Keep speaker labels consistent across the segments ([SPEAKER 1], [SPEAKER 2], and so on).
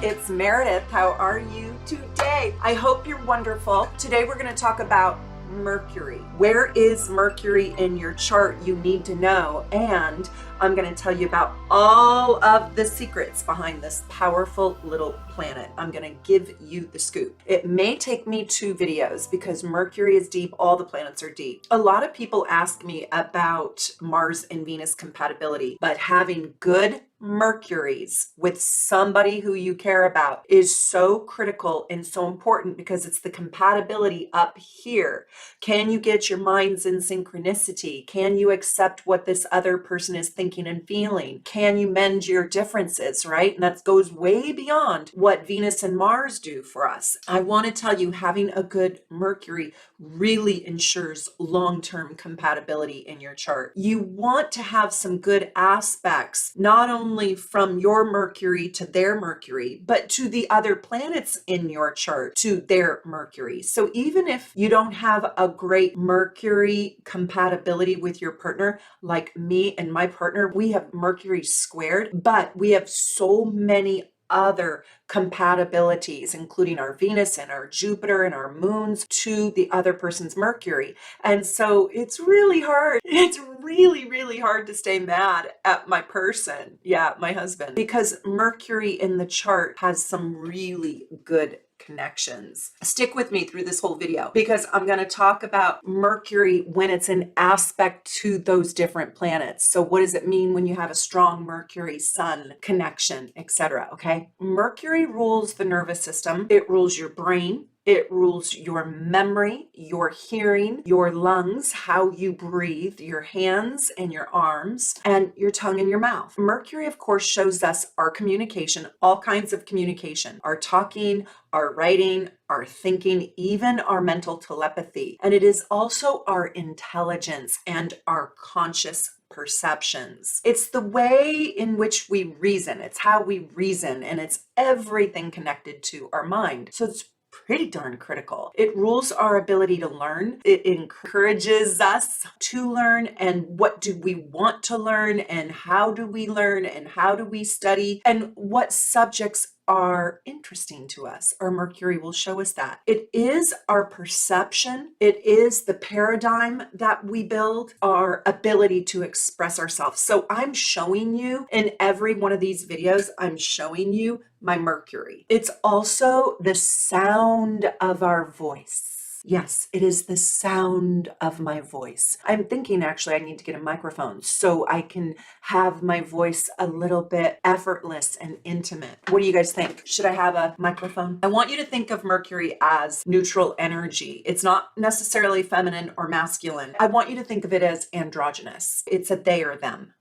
[SPEAKER 1] it's Meredith. How are you today? I hope you're wonderful. Today we're going to talk about Mercury. Where is Mercury in your chart? You need to know. And I'm going to tell you about all of the secrets behind this powerful little planet. I'm going to give you the scoop. It may take me 2 videos because Mercury is deep. All the planets are deep. A lot of people ask me about Mars and Venus compatibility, but having good Mercuries with somebody who you care about is so critical and so important because it's the compatibility up here. Can you get your minds in synchronicity? Can you accept what this other person is thinking and feeling? Can you mend your differences, right? And that goes way beyond what Venus and Mars do for us. I want to tell you, having a good Mercury really ensures long-term compatibility in your chart. You want to have some good aspects, not only from your Mercury to their Mercury, but to the other planets in your chart to their Mercury. So even if you don't have a great Mercury compatibility with your partner, like me and my partner, we have Mercury squared, but we have so many other compatibilities, including our Venus and our Jupiter and our moons to the other person's Mercury. And so it's really hard. It's really hard to stay mad at my person. Yeah, my husband, because Mercury in the chart has some really good connections. Stick with me through this whole video because I'm going to talk about Mercury when it's an aspect to those different planets. So what does it mean when you have a strong Mercury Sun connection, etc.? Okay. Mercury rules the nervous system. It rules your brain. It rules your memory, your hearing, your lungs, how you breathe, your hands and your arms, and your tongue and your mouth. Mercury, of course, shows us our communication, all kinds of communication, our talking, our writing, our thinking, even our mental telepathy. And it is also our intelligence and our conscious perceptions. It's the way in which we reason. It's how we reason, and it's everything connected to our mind. So it's pretty darn critical. It rules our ability to learn. It encourages us to learn, and what do we want to learn, and how do we learn, and how do we study, and what subjects are interesting to us. Our Mercury will show us that. It is our perception. It is the paradigm that we build, our ability to express ourselves. So I'm showing you in every one of these videos, I'm showing you my Mercury. It's also the sound of our voice. Yes, it is the sound of my voice. I'm thinking actually I need to get a microphone so I can have my voice a little bit effortless and intimate. What do you guys think? Should I have a microphone? I want you to think of Mercury as neutral energy. It's not necessarily feminine or masculine. I want you to think of it as androgynous. It's a they or them.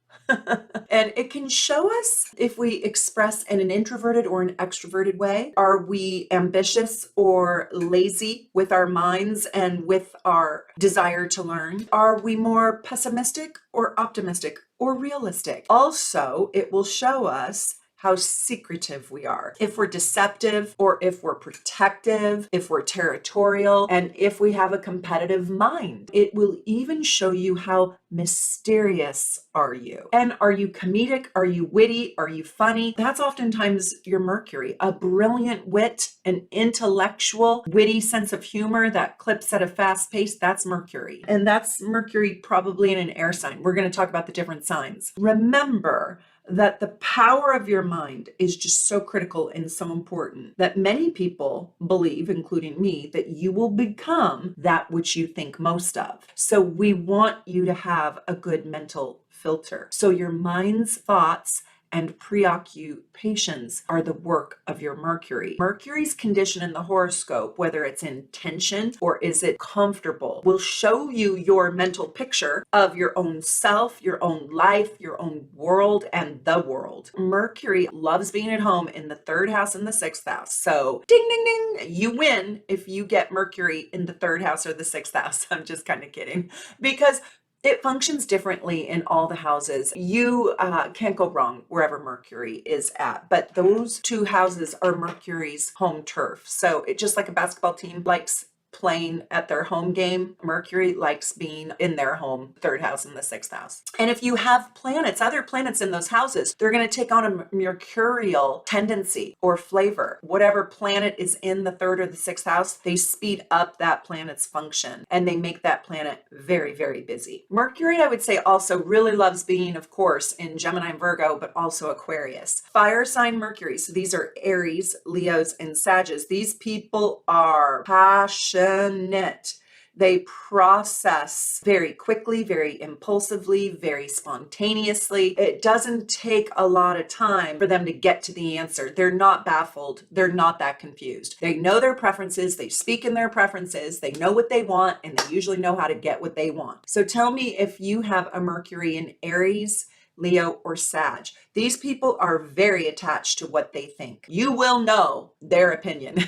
[SPEAKER 1] And it can show us if we express in an introverted or an extroverted way. Are we ambitious or lazy with our minds and with our desire to learn? Are we more pessimistic or optimistic or realistic? Also, it will show us how secretive we are. If we're deceptive or if we're protective, if we're territorial, and if we have a competitive mind. It will even show you how mysterious are you. And are you comedic? Are you witty? Are you funny? That's oftentimes your Mercury. A brilliant wit, an intellectual, witty sense of humor that clips at a fast pace, that's Mercury. And that's Mercury probably in an air sign. We're going to talk about the different signs. Remember that the power of your mind is just so critical and so important that many people believe, including me, that you will become that which you think most of. So we want you to have a good mental filter. So your mind's thoughts and preoccupations are the work of your Mercury. Mercury's condition in the horoscope, whether it's in tension or is it comfortable, will show you your mental picture of your own self, your own life, your own world, and the world. Mercury loves being at home in the 3rd house and the 6th house. So ding, ding, ding, you win if you get Mercury in the 3rd house or the 6th house. I'm just kind of kidding, because it functions differently in all the houses. You can't go wrong wherever Mercury is at, but those 2 houses are Mercury's home turf. So it just like a basketball team likes playing at their home game. Mercury likes being in their home, third house and the sixth house. And if you have planets, other planets in those houses, they're going to take on a mercurial tendency or flavor. Whatever planet is in the third or the sixth house, they speed up that planet's function and they make that planet very, very busy. Mercury, I would say, also really loves being, of course, in Gemini and Virgo, but also Aquarius. Fire sign Mercury. So these are Aries, Leos, and Sagittarius. These people are passionate. They process very quickly, very impulsively, very spontaneously. It doesn't take a lot of time for them to get to the answer. They're not baffled. They're not that confused. They know their preferences. They speak in their preferences. They know what they want, and they usually know how to get what they want. So tell me if you have a Mercury in Aries, Leo, or Sag. These people are very attached to what they think. You will know their opinion.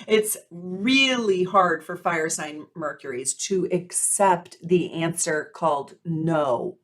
[SPEAKER 1] It's really hard for fire sign Mercuries to accept the answer called no.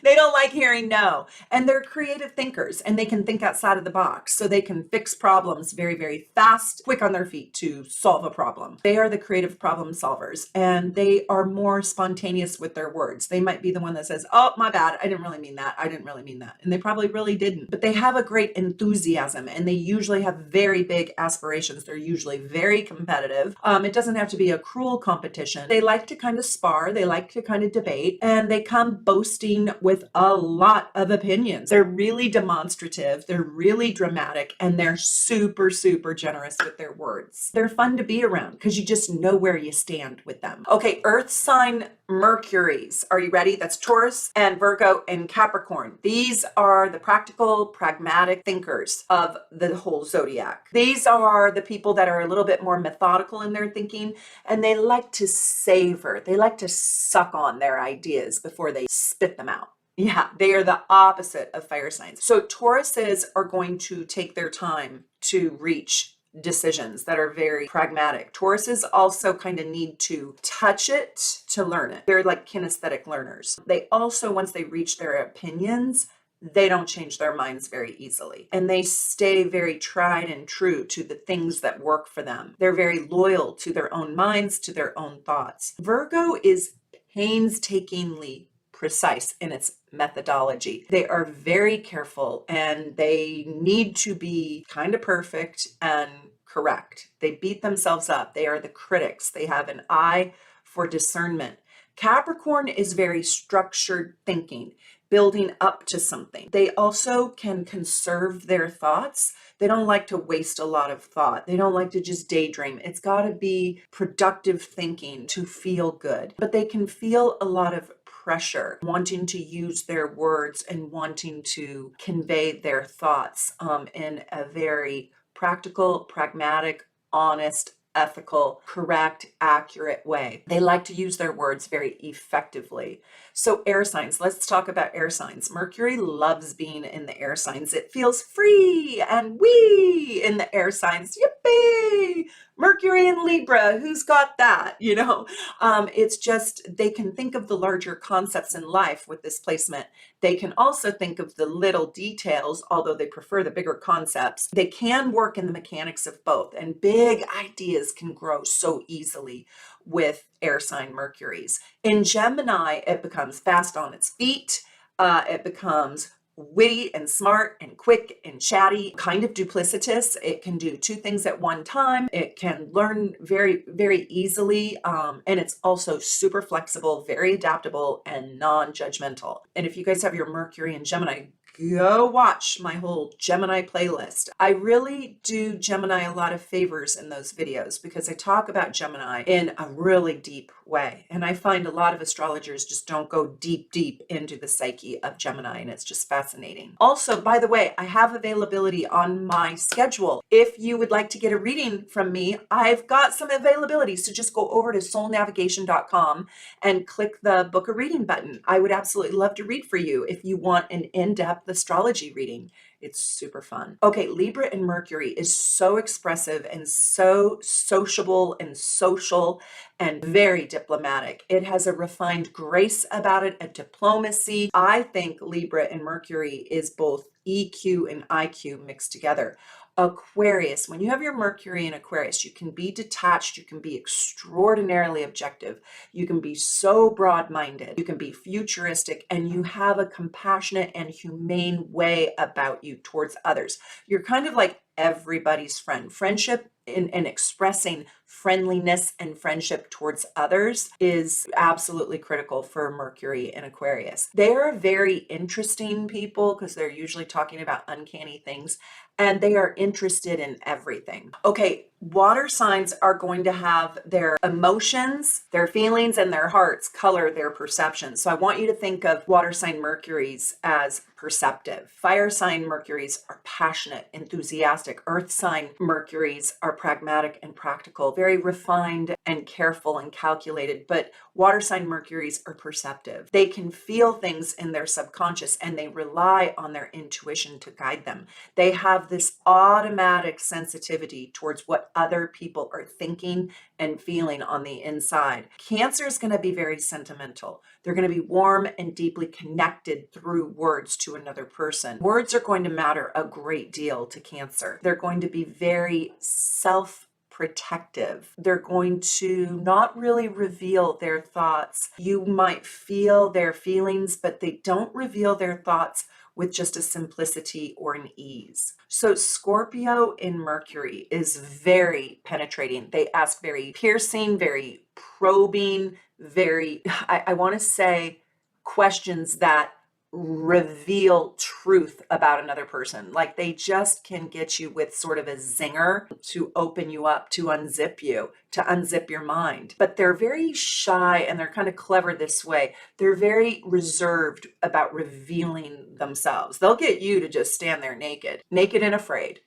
[SPEAKER 1] They don't like hearing no. And they're creative thinkers and they can think outside of the box. So they can fix problems very, very fast, quick on their feet to solve a problem. They are the creative problem solvers and they are more spontaneous with their words. They might be the one that says, oh, my bad. I didn't really mean that. I didn't really mean that. And they probably really didn't. But they have a great enthusiasm and they usually have very big aspirations. They're usually very competitive. It doesn't have to be a cruel competition. They like to kind of spar. They like to kind of debate and they come boasting with a lot of opinions. They're really demonstrative, they're really dramatic, and they're super, super generous with their words. They're fun to be around because you just know where you stand with them. Okay, Earth sign Mercuries. Are you ready? That's Taurus and Virgo and Capricorn. These are the practical, pragmatic thinkers of the whole zodiac. These are the people that are a little bit more methodical in their thinking, and they like to savor. They like to suck on their ideas before they spit them out. Yeah, they are the opposite of fire signs. So Tauruses are going to take their time to reach decisions that are very pragmatic. Tauruses also kind of need to touch it to learn it. They're like kinesthetic learners. They also, once they reach their opinions, they don't change their minds very easily. And they stay very tried and true to the things that work for them. They're very loyal to their own minds, to their own thoughts. Virgo is painstakingly precise in its methodology. They are very careful and they need to be kind of perfect and correct. They beat themselves up. They are the critics. They have an eye for discernment. Capricorn is very structured thinking, building up to something. They also can conserve their thoughts. They don't like to waste a lot of thought. They don't like to just daydream. It's got to be productive thinking to feel good. But they can feel a lot of pressure, wanting to use their words and wanting to convey their thoughts in a very practical, pragmatic, honest, ethical, correct, accurate way. They like to use their words very effectively. So air signs, let's talk about air signs. Mercury loves being in the air signs. It feels free and wee in the air signs. Yippee! Mercury and Libra, who's got that? You know, it's just, they can think of the larger concepts in life with this placement. They can also think of the little details, although they prefer the bigger concepts. They can work in the mechanics of both, and big ideas can grow so easily with air sign Mercuries. In Gemini, it becomes fast on its feet. It becomes witty and smart and quick and chatty, kind of duplicitous. It can do two things at one time. It can learn very, very easily. And it's also super flexible, very adaptable, and non-judgmental. And if you guys have your Mercury and Gemini, go watch my whole Gemini playlist. I really do Gemini a lot of favors in those videos because I talk about Gemini in a really deep way. And I find a lot of astrologers just don't go deep, deep into the psyche of Gemini, and it's just fascinating. Also, by the way, I have availability on my schedule. If you would like to get a reading from me, I've got some availability. So just go over to soulnavigation.com and click the book a reading button. I would absolutely love to read for you if you want an in-depth astrology reading. It's super fun. Okay, Libra and Mercury is so expressive and so sociable and social and very diplomatic. It has a refined grace about it, a diplomacy. I think Libra and Mercury is both EQ and IQ mixed together. Aquarius, when you have your Mercury in Aquarius, you can be detached, you can be extraordinarily objective, you can be so broad-minded, you can be futuristic, and you have a compassionate and humane way about you towards others. You're kind of like everybody's friend. Friendship and expressing friendliness and friendship towards others is absolutely critical for Mercury in Aquarius. They are very interesting people because they're usually talking about uncanny things, and they are interested in everything. Okay, water signs are going to have their emotions, their feelings, and their hearts color their perceptions. So I want you to think of water sign Mercuries as perceptive. Fire sign Mercuries are passionate, enthusiastic. Earth sign Mercuries are pragmatic and practical, very refined and careful and calculated. But water sign Mercuries are perceptive. They can feel things in their subconscious and they rely on their intuition to guide them. They have this automatic sensitivity towards what other people are thinking and feeling on the inside. Cancer is going to be very sentimental. They're going to be warm and deeply connected through words to another person. Words are going to matter a great deal to Cancer. They're going to be very self-protective. They're going to not really reveal their thoughts. You might feel their feelings, but they don't reveal their thoughts with just a simplicity or an ease. So Scorpio in Mercury is very penetrating. They ask very piercing, very probing, very, I want to say, questions that reveal truth about another person. Like they just can get you with sort of a zinger to open you up, to unzip you, to unzip your mind. But they're very shy and they're kind of clever this way. They're very reserved about revealing themselves. They'll get you to just stand there naked and afraid.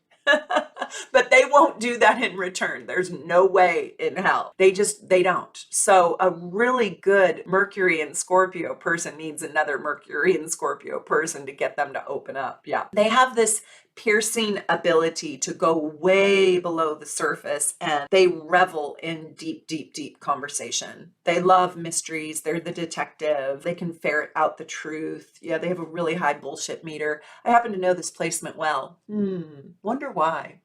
[SPEAKER 1] But they won't do that in return. There's no way in hell. They don't. So a really good Mercury and Scorpio person needs another Mercury and Scorpio person to get them to open up. Yeah. They have this piercing ability to go way below the surface, and they revel in deep, deep, deep conversation. They love mysteries. They're the detective. They can ferret out the truth. Yeah, they have a really high bullshit meter. I happen to know this placement well. Wonder why.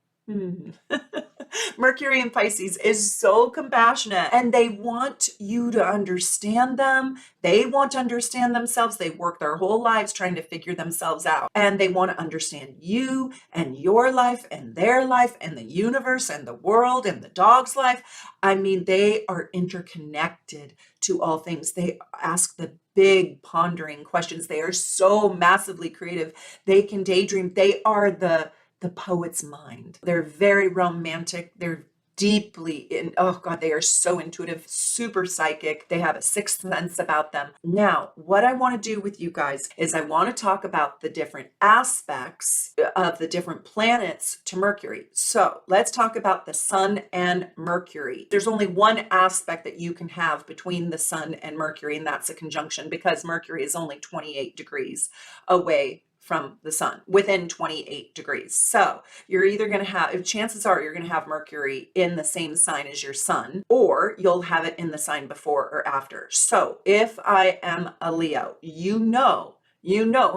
[SPEAKER 1] Mercury in Pisces is so compassionate and they want you to understand them. They want to understand themselves. They work their whole lives trying to figure themselves out, and they want to understand you and your life and their life and the universe and the world and the dog's life. I mean, they are interconnected to all things. They ask the big pondering questions. They are so massively creative. They can daydream. They are the poet's mind. They're very romantic. They're deeply in, oh God, they are so intuitive, super psychic. They have a sixth sense about them. Now, what I want to do with you guys is I want to talk about the different aspects of the different planets to Mercury. So let's talk about the sun and Mercury. There's only one aspect that you can have between the sun and Mercury, and that's a conjunction, because Mercury is only 28 degrees away from the sun, within 28 degrees. So you're either going to have, chances are you're going to have Mercury in the same sign as your sun, or you'll have it in the sign before or after. So if I am a Leo, you know,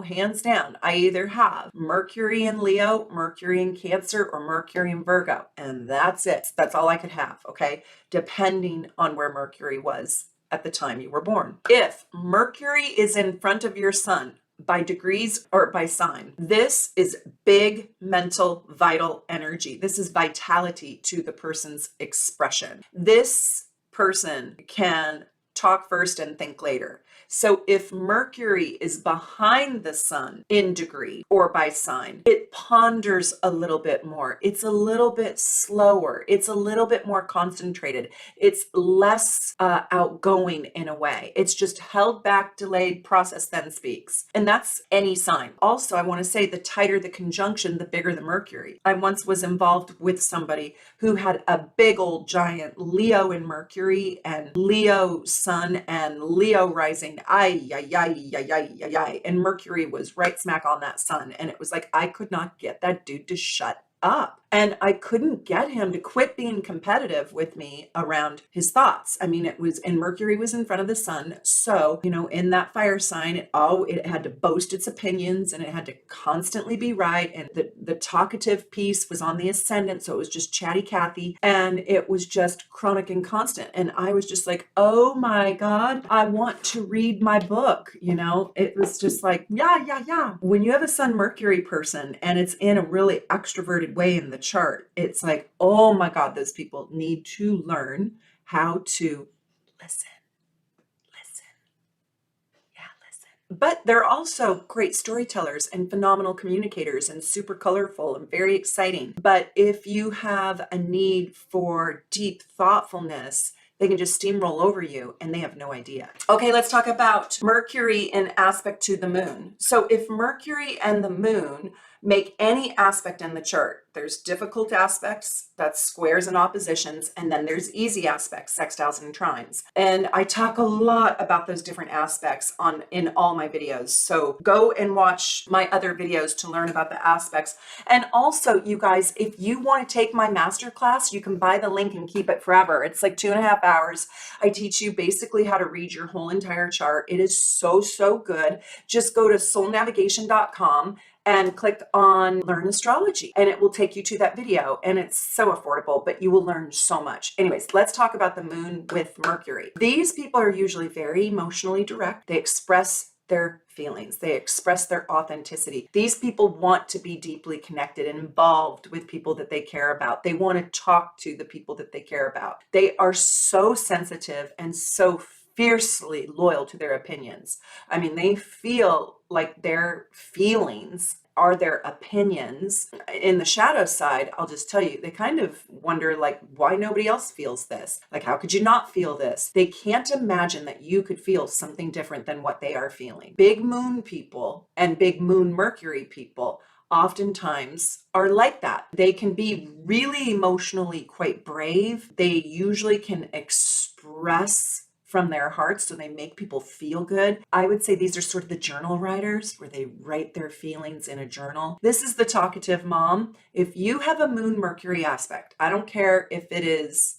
[SPEAKER 1] hands down, I either have Mercury in Leo, Mercury in Cancer, or Mercury in Virgo. And that's it. That's all I could have, okay? Depending on where Mercury was at the time you were born. If Mercury is in front of your sun, by degrees or by sign, this is big mental vital energy. This is vitality to the person's expression. This person can talk first and think later. So if Mercury is behind the sun in degree or by sign, it ponders a little bit more. It's a little bit slower. It's a little bit more concentrated. It's less outgoing in a way. It's just held back, delayed, process, then speaks. And that's any sign. Also, I want to say the tighter the conjunction, the bigger the Mercury. I once was involved with somebody who had a big old giant Leo in Mercury and Leo sun and Leo rising. And Mercury was right smack on that sun. And it was like, I could not get that dude to shut up. And I couldn't get him to quit being competitive with me around his thoughts. I mean, and Mercury was in front of the sun. So, in that fire sign, it had to boast its opinions and it had to constantly be right. And the talkative piece was on the ascendant. So it was just chatty Cathy and it was just chronic and constant. And I was just like, oh my God, I want to read my book. It was just like, yeah. When you have a Sun Mercury person and it's in a really extroverted way in the chart, it's like, oh my God, those people need to learn how to listen. But they're also great storytellers and phenomenal communicators and super colorful and very exciting. But if you have a need for deep thoughtfulness, they can just steamroll over you and they have no idea. Okay, let's talk about Mercury in aspect to the moon. So if Mercury and the moon make any aspect in the chart, there's difficult aspects, that's squares and oppositions, and then there's easy aspects, sextiles and trines. And I talk a lot about those different aspects in all my videos. So go and watch my other videos to learn about the aspects. And also, you guys, if you want to take my masterclass, you can buy the link and keep it forever. It's like 2.5 hours. I teach you basically how to read your whole entire chart. It is so good. Just go to soulnavigation.com and click on Learn Astrology and it will take you to that video, and it's so affordable, but you will learn so much. Anyways, let's talk about the moon with Mercury. These people are usually very emotionally direct. They express their feelings. They express their authenticity. These people want to be deeply connected and involved with people that they care about. They want to talk to the people that they care about. They are so sensitive and so fiercely loyal to their opinions. I mean, they feel like their feelings are their opinions. In the shadow side, I'll just tell you, they kind of wonder like, why nobody else feels this? Like, how could you not feel this? They can't imagine that you could feel something different than what they are feeling. Big moon people and big moon Mercury people oftentimes are like that. They can be really emotionally quite brave. They usually can express from their hearts, so they make people feel good. I would say these are sort of the journal writers where they write their feelings in a journal. This is the talkative mom. If you have a moon Mercury aspect, I don't care if it is,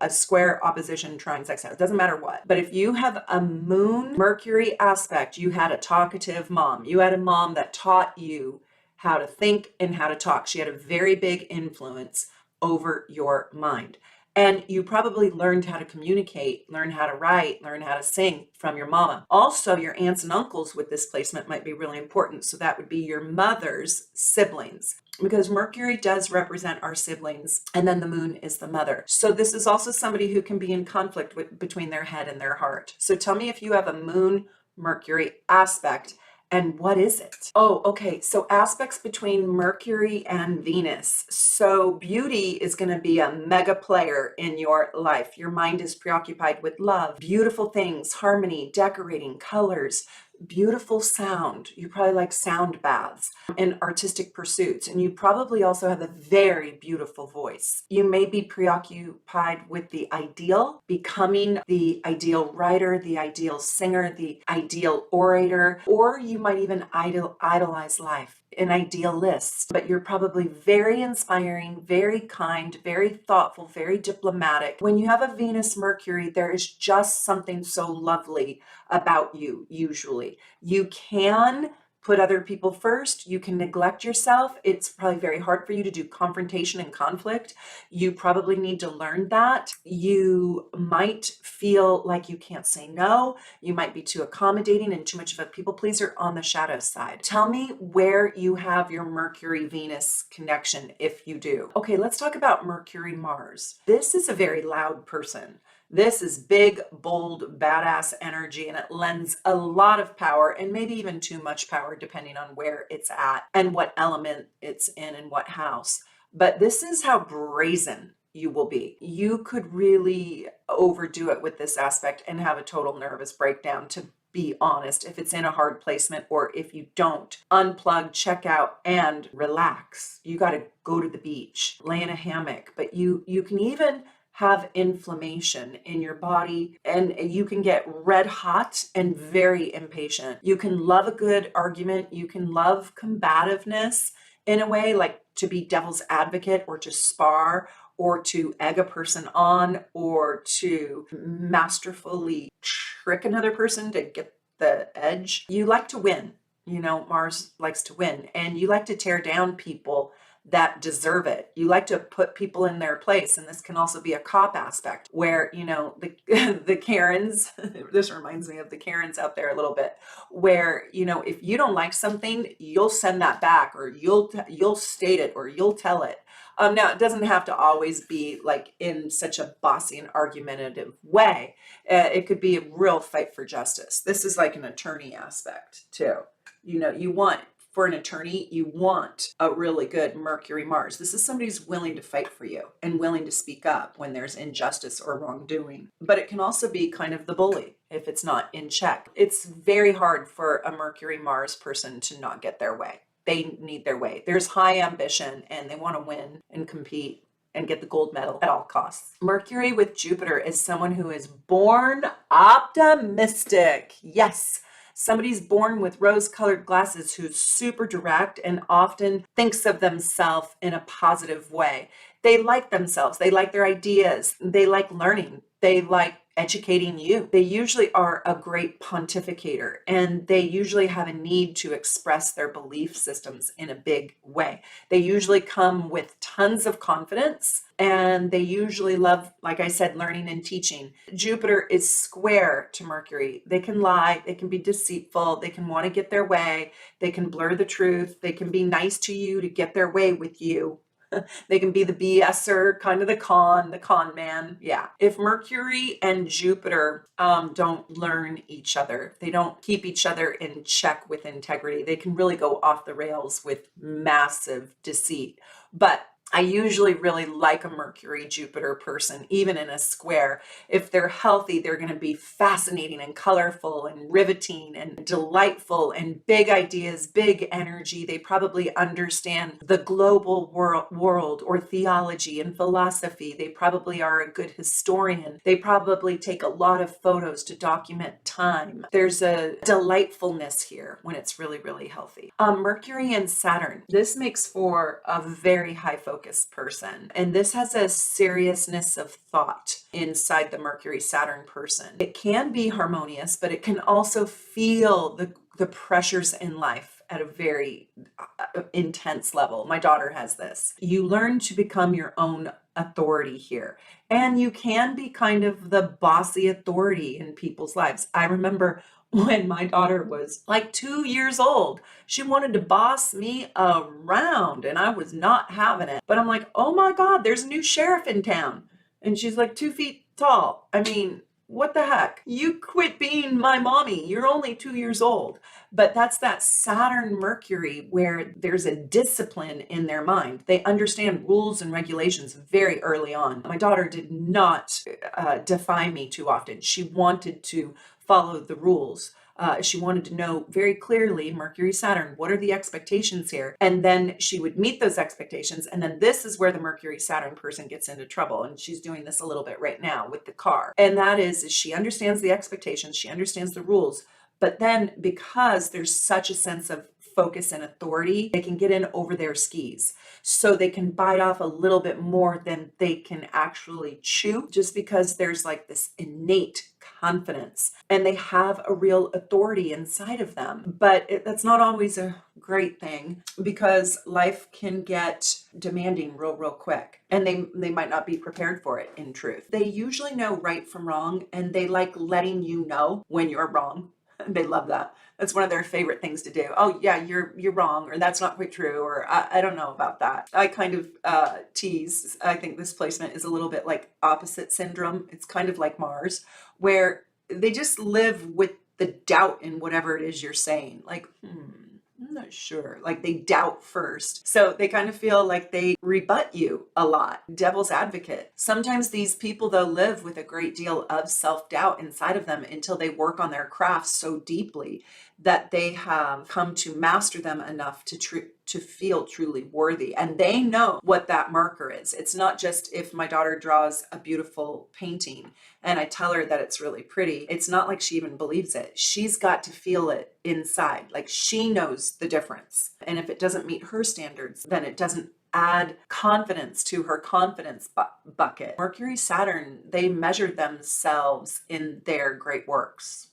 [SPEAKER 1] a square, opposition, trine, sextile, it doesn't matter what. But if you have a moon Mercury aspect, you had a talkative mom. You had a mom that taught you how to think and how to talk. She had a very big influence over your mind. And you probably learned how to communicate, learn how to write, learn how to sing from your mama. Also, your aunts and uncles with this placement might be really important. So that would be your mother's siblings, because Mercury does represent our siblings, and then the moon is the mother. So this is also somebody who can be in conflict between their head and their heart. So tell me if you have a moon Mercury aspect. And what is it? Oh, okay. So aspects between Mercury and Venus. So beauty is going to be a mega player in your life. Your mind is preoccupied with love, beautiful things, harmony, decorating, colors, beautiful sound. You probably like sound baths and artistic pursuits. And you probably also have a very beautiful voice. You may be preoccupied with the ideal, becoming the ideal writer, the ideal singer, the ideal orator, or you might even idolize life. An idealist, but you're probably very inspiring, very kind, very thoughtful, very diplomatic. When you have a Venus Mercury, there is just something so lovely about you. Usually you can put other people first. You can neglect yourself. It's probably very hard for you to do confrontation and conflict. You probably need to learn that. You might feel like you can't say no. You might be too accommodating and too much of a people pleaser on the shadow side. Tell me where you have your Mercury-Venus connection if you do. Okay, let's talk about Mercury-Mars. This is a very loud person. This is big, bold, badass energy, and it lends a lot of power and maybe even too much power depending on where it's at and what element it's in and what house. But this is how brazen you will be. You could really overdo it with this aspect and have a total nervous breakdown, to be honest, if it's in a hard placement, or if you don't unplug, check out, and relax. You got to go to the beach, lay in a hammock, but you can even have inflammation in your body, and you can get red hot and very impatient. You can love a good argument. You can love combativeness in a way, like to be devil's advocate or to spar or to egg a person on or to masterfully trick another person to get the edge. You like to win. You know, Mars likes to win, and you like to tear down people that deserve it. You like to put people in their place. And this can also be a cop aspect where, you know, the Karens, this reminds me of the Karens out there a little bit, where, you know, if you don't like something, you'll send that back, or you'll state it, or you'll tell it. Now, it doesn't have to always be like in such a bossy and argumentative way. It could be a real fight for justice. This is like an attorney aspect too. You know, for an attorney, you want a really good Mercury Mars. This is somebody who's willing to fight for you and willing to speak up when there's injustice or wrongdoing. But it can also be kind of the bully if it's not in check. It's very hard for a Mercury Mars person to not get their way. They need their way. There's high ambition and they want to win and compete and get the gold medal at all costs. Mercury with Jupiter is someone who is born optimistic. Yes. Somebody's born with rose-colored glasses who's super direct and often thinks of themselves in a positive way. They like themselves. They like their ideas. They like learning. They like educating you. They usually are a great pontificator, and they usually have a need to express their belief systems in a big way. They usually come with tons of confidence, and they usually love, like I said, learning and teaching. Jupiter is square to Mercury. They can lie, they can be deceitful, they can want to get their way, they can blur the truth, they can be nice to you to get their way with you. They can be the BSer, kind of the con man. Yeah. If Mercury and Jupiter don't learn each other, they don't keep each other in check with integrity, they can really go off the rails with massive deceit. But I usually really like a Mercury Jupiter person, even in a square. If they're healthy, they're going to be fascinating and colorful and riveting and delightful and big ideas, big energy. They probably understand the global world or theology and philosophy. They probably are a good historian. They probably take a lot of photos to document time. There's a delightfulness here when it's really, really healthy. Mercury and Saturn. This makes for a very high focus person. And this has a seriousness of thought inside the Mercury Saturn person. It can be harmonious, but it can also feel the pressures in life at a very intense level. My daughter has this. You learn to become your own authority here. And you can be kind of the bossy authority in people's lives. I remember when my daughter was like 2 years old, she wanted to boss me around and I was not having it. But I'm like, oh my God, there's a new sheriff in town. And she's like 2 feet tall. I mean, what the heck? You quit being my mommy. You're only 2 years old. But that's that Saturn Mercury where there's a discipline in their mind. They understand rules and regulations very early on. My daughter did not defy me too often. She wanted to follow the rules. She wanted to know very clearly, Mercury, Saturn, what are the expectations here? And then she would meet those expectations. And then this is where the Mercury, Saturn person gets into trouble. And she's doing this a little bit right now with the car. And that is she understands the expectations. She understands the rules. But then because there's such a sense of focus and authority, they can get in over their skis. So they can bite off a little bit more than they can actually chew, just because there's like this innate confidence and they have a real authority inside of them. But that's not always a great thing, because life can get demanding real quick, and they might not be prepared for it. In truth, they usually know right from wrong, and they like letting you know when you're wrong. They love that. That's one of their favorite things to do. Oh yeah, you're wrong, or that's not quite true, or I don't know about that. I kind of tease. I think this placement is a little bit like opposite syndrome. It's kind of like Mars, where they just live with the doubt in whatever it is you're saying. Like, I'm not sure. Like they doubt first. So they kind of feel like they rebut you a lot. Devil's advocate. Sometimes these people, though, live with a great deal of self-doubt inside of them until they work on their craft so deeply that they have come to master them enough to feel truly worthy. And they know what that marker is. It's not just if my daughter draws a beautiful painting and I tell her that it's really pretty. It's not like she even believes it. She's got to feel it inside. Like she knows the difference. And if it doesn't meet her standards, then it doesn't add confidence to her confidence bucket. Mercury, Saturn, they measured themselves in their great works.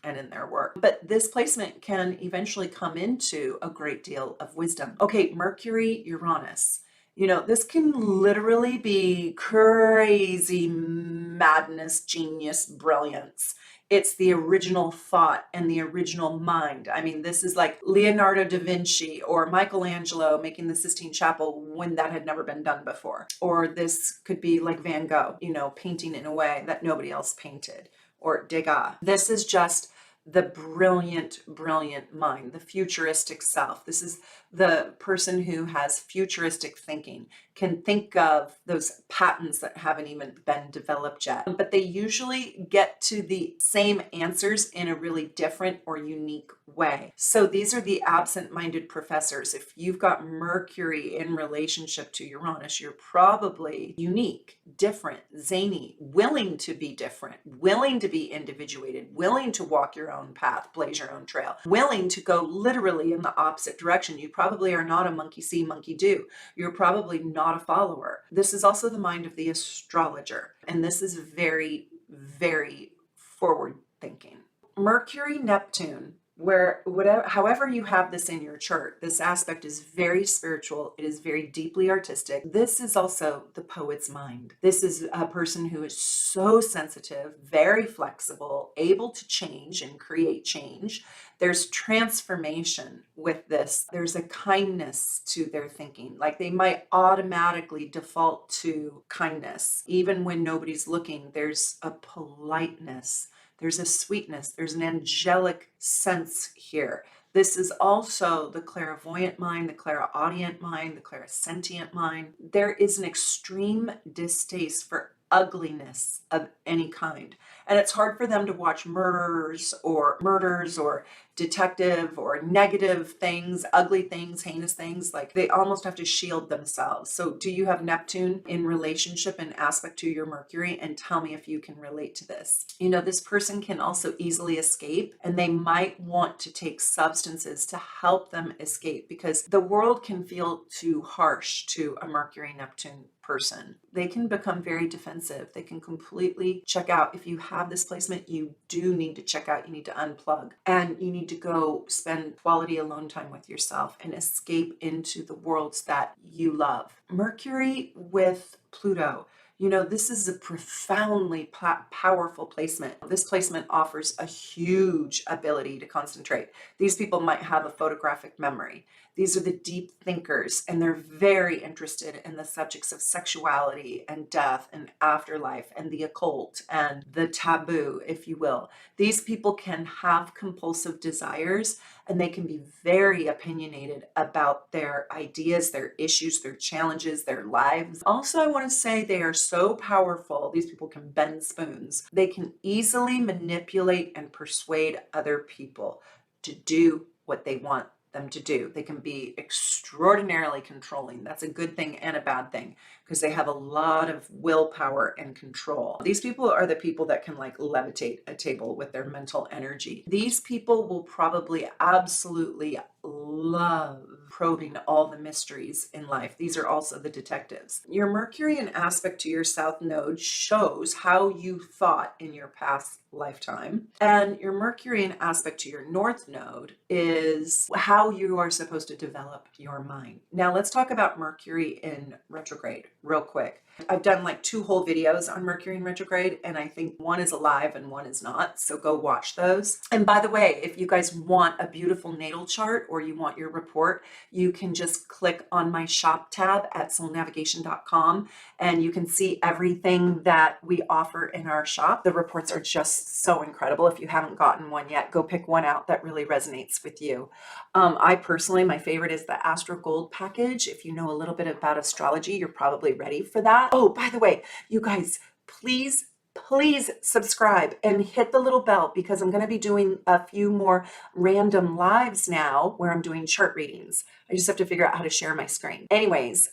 [SPEAKER 1] And in their work. But this placement can eventually come into a great deal of wisdom. Okay, Mercury, Uranus. You know, this can literally be crazy madness, genius, brilliance. It's the original thought and the original mind. I mean, this is like Leonardo da Vinci or Michelangelo making the Sistine Chapel when that had never been done before. Or this could be like Van Gogh, you know, painting in a way that nobody else painted. Or Degas. This is just the brilliant, brilliant mind, the futuristic self. This is the person who has futuristic thinking, can think of those patents that haven't even been developed yet. But they usually get to the same answers in a really different or unique way. So these are the absent-minded professors. If you've got Mercury in relationship to Uranus, you're probably unique, different, zany, willing to be different, willing to be individuated, willing to walk your own path, blaze your own trail, willing to go literally in the opposite direction. You probably are not a monkey see, monkey do. You're probably not a follower. This is also the mind of the astrologer. And this is very, very forward thinking. Mercury, Neptune, however you have this in your chart, this aspect is very spiritual. It is very deeply artistic. This is also the poet's mind. This is a person who is so sensitive, very flexible, able to change and create change. There's transformation with this. There's a kindness to their thinking. Like they might automatically default to kindness. Even when nobody's looking, there's a politeness. There's a sweetness, there's an angelic sense here. This is also the clairvoyant mind, the clairaudient mind, the clairsentient mind. There is an extreme distaste for ugliness of any kind. And it's hard for them to watch murders or detective or negative things, ugly things, heinous things. Like they almost have to shield themselves. So do you have Neptune in relationship and aspect to your Mercury? And tell me if you can relate to this. You know, this person can also easily escape, and they might want to take substances to help them escape because the world can feel too harsh to a Mercury Neptune person. They can become very defensive. They can completely check out. If you have this placement, you do need to check out. You need to unplug and you need to go spend quality alone time with yourself and escape into the worlds that you love. Mercury with Pluto. You know, this is a profoundly powerful placement. This placement offers a huge ability to concentrate. These people might have a photographic memory. These are the deep thinkers, and they're very interested in the subjects of sexuality and death and afterlife and the occult and the taboo, if you will. These people can have compulsive desires, and they can be very opinionated about their ideas, their issues, their challenges, their lives. Also, I want to say they are so powerful. These people can bend spoons. They can easily manipulate and persuade other people to do what they want them to do. They can be extraordinarily controlling. That's a good thing and a bad thing because they have a lot of willpower and control. These people are the people that can like levitate a table with their mental energy. These people will probably absolutely love probing all the mysteries in life. These are also the detectives. Your Mercury in aspect to your South Node shows how you thought in your past lifetime. And your Mercury in aspect to your North Node is how you are supposed to develop your mind. Now let's talk about Mercury in retrograde real quick. I've done like 2 whole videos on Mercury in retrograde, and I think one is alive and one is not. So go watch those. And by the way, if you guys want a beautiful natal chart or you want your report, you can just click on my shop tab at soulnavigation.com and you can see everything that we offer in our shop. The reports are just so incredible. If you haven't gotten one yet, go pick one out that really resonates with you. I personally, my favorite is the Astro Gold Package. If you know a little bit about astrology, you're probably ready for that. Oh, by the way, you guys, please please subscribe and hit the little bell because I'm going to be doing a few more random lives now where I'm doing chart readings. I just have to figure out how to share my screen. Anyways,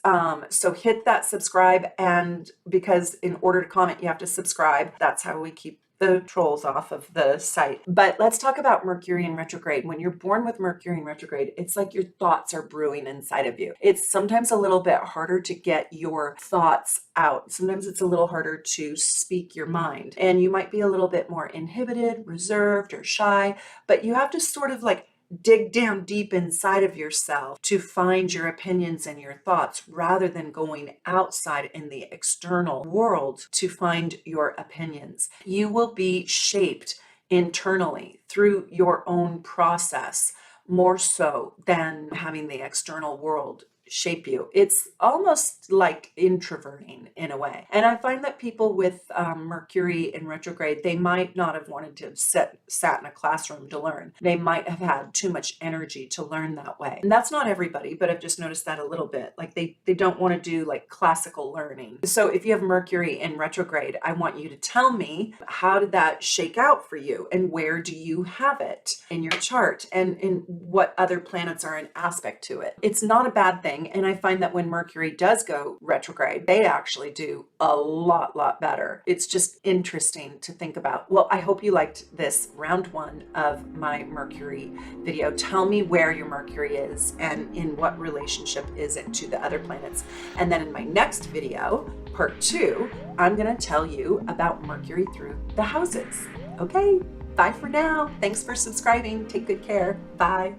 [SPEAKER 1] so hit that subscribe, and because in order to comment, you have to subscribe. That's how we keep the trolls off of the site. But let's talk about Mercury in retrograde. When you're born with Mercury in retrograde, it's like your thoughts are brewing inside of you. It's sometimes a little bit harder to get your thoughts out. Sometimes it's a little harder to speak your mind, and you might be a little bit more inhibited, reserved, or shy, but you have to sort of like dig down deep inside of yourself to find your opinions and your thoughts rather than going outside in the external world to find your opinions. You will be shaped internally through your own process more so than having the external world shape you. It's almost like introverting in a way. And I find that people with Mercury in retrograde, they might not have wanted to sat in a classroom to learn. They might have had too much energy to learn that way. And that's not everybody, but I've just noticed that a little bit. Like they don't want to do like classical learning. So if you have Mercury in retrograde, I want you to tell me, how did that shake out for you? And where do you have it in your chart? And in what other planets are in aspect to it? It's not a bad thing. And I find that when Mercury does go retrograde, they actually do a lot better. It's just interesting to think about. Well, I hope you liked this round one of my Mercury video. Tell me where your Mercury is and in what relationship is it to the other planets. And then in my next video, part 2, I'm going to tell you about Mercury through the houses. Okay, bye for now. Thanks for subscribing. Take good care. Bye.